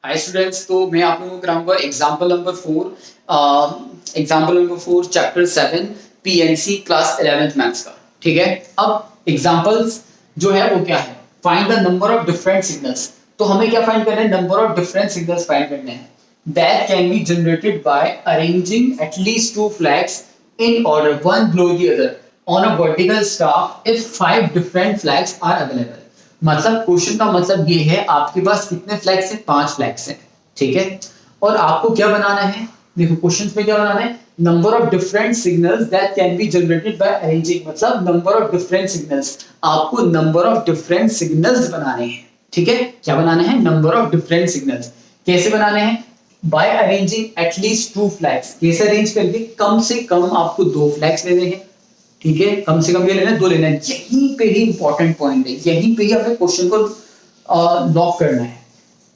Hi students, तो मैं आप लोगों को कराऊंगा example number 4 chapter 7 PNC class 11th maths का। ठीक है, अब एग्जांपल्स जो है वो क्या है, find the number of different signals. तो हमें क्या फाइंड करना है, number of different signals find करने हैं that can be generated by arranging at least 2 flags in order one below the other on a vertical staff if 5 different flags are available। मतलब question का मतलब ये है, आपके पास कितने फ्लैग्स हैं, 5 फ्लैग्स हैं। ठीक है, और आपको क्या बनाना है, देखो क्वेश्चन में क्या बनाना है, number of different signals that can be generated by arranging, मतलब नंबर ऑफ डिफरेंट सिग्नल्स, आपको नंबर ऑफ डिफरेंट सिग्नल्स बनाने हैं। ठीक है, क्या बनाना है, नंबर ऑफ डिफरेंट सिग्नल्स। कैसे बनाने हैं, बाय अरेंजिंग एटलीस्ट 2 फ्लैग्स। कैसे अरेंज करके, कम से कम आपको 2 फ्लैग्स लेने हैं। ठीक है, कम से कम ये लेना है, 2 लेना है। यहीं पे ही इंपॉर्टेंट पॉइंट है, यहीं पे ही हमें क्वेश्चन को लॉक करना है।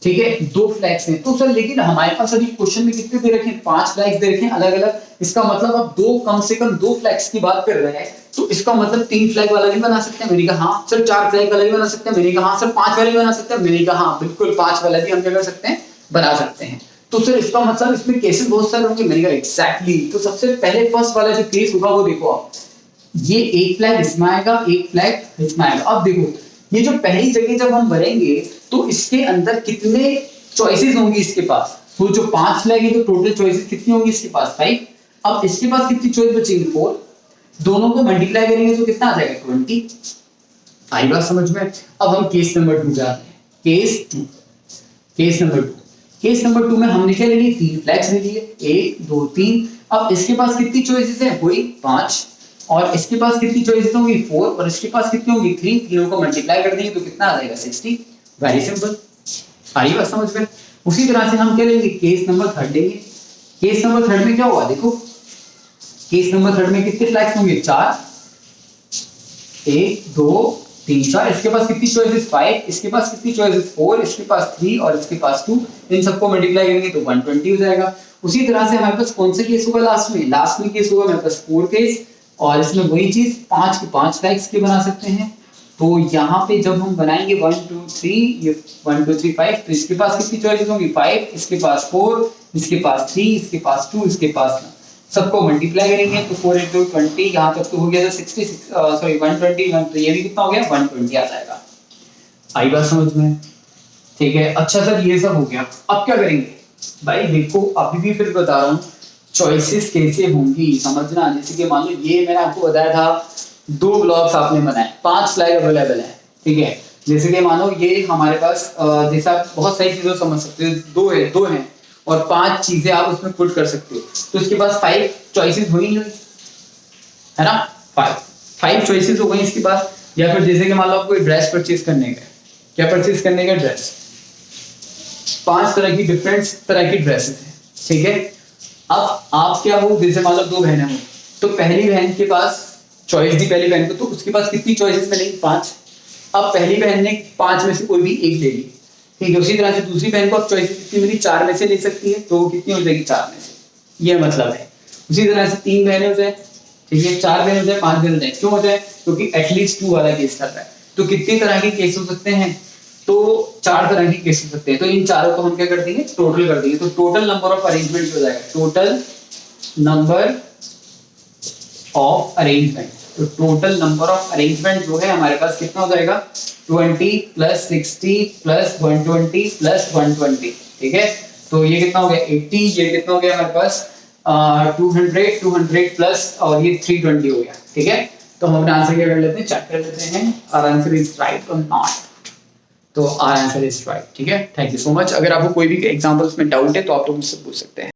ठीक है, 2 फ्लैग्स हैं तो सर, लेकिन हमारे पास अभी क्वेश्चन में कितने दे रखे हैं, 5 फ्लैग्स दे रखे हैं अलग अलग। इसका मतलब आप कम से कम 2 फ्लैग्स की बात कर रहे हैं, तो इसका मतलब 3 फ्लैग वाला भी बना सकते हैं। मैंने कहा हाँ सर, 4 फ्लैग वाला भी बना सकते हैं। मैंने कहा हाँ सर, 5 वाला भी बना सकते हैं। मैंने कहा हाँ बिल्कुल, 5 वाला भी हम क्या कर सकते हैं, बना सकते हैं। तो सर इसका मतलब इसमें केसेस बहुत सारे होंगे। मैंने कहा एग्जैक्टली। तो सबसे पहले फर्स्ट वाला जो केस होगा वो देखो आप, ये एक फ्लैग इसमें आएगा, एक फ्लैग इसमें आएगा। अब देखो ये जो पहली जगह जब हम भरेंगे तो इसके अंदर कितने चॉइसेस होंगी इसके पास। तो जो 5 फ्लैग है तो टोटल चॉइसेस कितनी होंगी इसके पास, 5। अब इसके पास कितनी चॉइस बचेगी, 4। दोनों को मल्टीप्लाई करेंगे तो कितना आ जाएगा, 20। आई बात समझ में। अब हम केस नंबर 2 जाते हैं। केस नंबर 2 में हमने क्या ले लिए, 3 फ्लैग्स ले लिए, 1 2 3। अब इसके पास कितनी चॉइसेस है, वही 5। और इसके पास कितनी चॉइसेस होंगी, 4। और इसके पास कितनी होंगी, 3। तीनों को मल्टीप्लाई कर देंगे तो कितना आ जाएगा, 60। वेरी सिंपल, आई बात समझ में। उसी तरह से हम क्या लेंगे, केस नंबर 3 लेंगे। केस नंबर 3 में क्या हुआ, देखो केस नंबर 3 में कितने फ्लैग्स होंगे, 4। 1 2 3 4। इसके पास कितनी चॉइसेस, 5। इसके पास कितनी चॉइसेस, 4। इसके पास 3 और इसके पास 2। इन सबको मल्टीप्लाई करेंगे तो 120 हो जाएगा। उसी तरह से हमारे पास कौन सा केस होगा, लास्ट में केस होगा हमारे पास 4 केस। और इसमें वही चीज 5 के 5 फ्लैग्स के बना सकते हैं। तो यहाँ पे जब हम बनाएंगे 1 2 3, ये 1 2 3 5, तो इसके पास कितनी चॉइसेस होंगी, 5। इसके पास 4, इसके पास 3, इसके पास 2, इसके पास, सबको मल्टीप्लाई करेंगे तो 4 into 20, यहाँ तक तो हो गया था 66, सॉरी 120, तो ये भी कितना हो गया, 120 आ जाएगा। आई बात समझ में। ठीक है, अच्छा सर ये सब हो गया, अब क्या करेंगे भाई, देखो अभी भी फिर बता रहा हूँ चॉइसेस कैसे होंगी, समझना। जैसे कि मान लो ये मैंने आपको बताया था, 2 ब्लॉक्स आपने बनाए, 5 फ्लैग अवेलेबल है। ठीक है, जैसे कि मानो ये हमारे पास जैसा आप बहुत सारी चीजों समझ सकते हो, 2 है और 5 चीजें आप उसमें पुट कर सकते हो। तो इसके पास 5 चॉइसेस हुई है ना, 5 चॉइसेस हो गई इसके पास। या फिर जैसे कि मान लो आपको ड्रेस परचेज करने का, क्या परचेज करने का, ड्रेस। 5 तरह की डिफरेंट तरह की ड्रेसेस है। ठीक है, अब आप क्या हो, जैसे मान लो 2 बहनें हो, तो पहली बहन के पास चॉइस दी पहली बहन को, तो उसके पास कितनी चॉइसेस मिलेंगी, 5। अब पहली बहन ने 5 में से कोई भी एक ले ली। ठीक है, उसी तरह से दूसरी बहन को अब चॉइस कितनी मिली, 4 में से ले सकती है, तो वो कितनी हो जाएगी, 4 में से। ये मतलब है। उसी तरह से 3 बहनें हो जाए, ठीक है, 4 बहन हो जाए, 5 बहन हो जाए। क्यों हो जाए, क्योंकि एटलीस्ट 2 वाला केस कर रहा है। तो कितनी तरह के केस हो सकते हैं, तो 4 तरह के केस हो सकते हैं। तो इन चारों को हम क्या कर देंगे, टोटल कर देंगे। तो टोटल नंबर ऑफ अरेंजमेंट हो जाएगा, टोटल नंबर ऑफ अरेंजमेंट। तो टोटल नंबर ऑफ अरेंजमेंट जो है हमारे पास कितना हो जाएगा, 20 प्लस 60 प्लस 120 प्लस 120। ठीक है, तो ये कितना हो गया, 80। ये कितना हो गया हमारे पास, 200 प्लस, और ये 320 हो गया। ठीक है, तो हम अपना आंसर क्या कर लेते हैं, चेक कर लेते हैं, आवर आंसर इज राइट और नॉट। तो आवर आंसर इज राइट। ठीक है, थैंक यू सो मच। अगर आपको कोई भी एग्जांपल्स में डाउट है तो आप लोग मुझसे पूछ सकते हैं।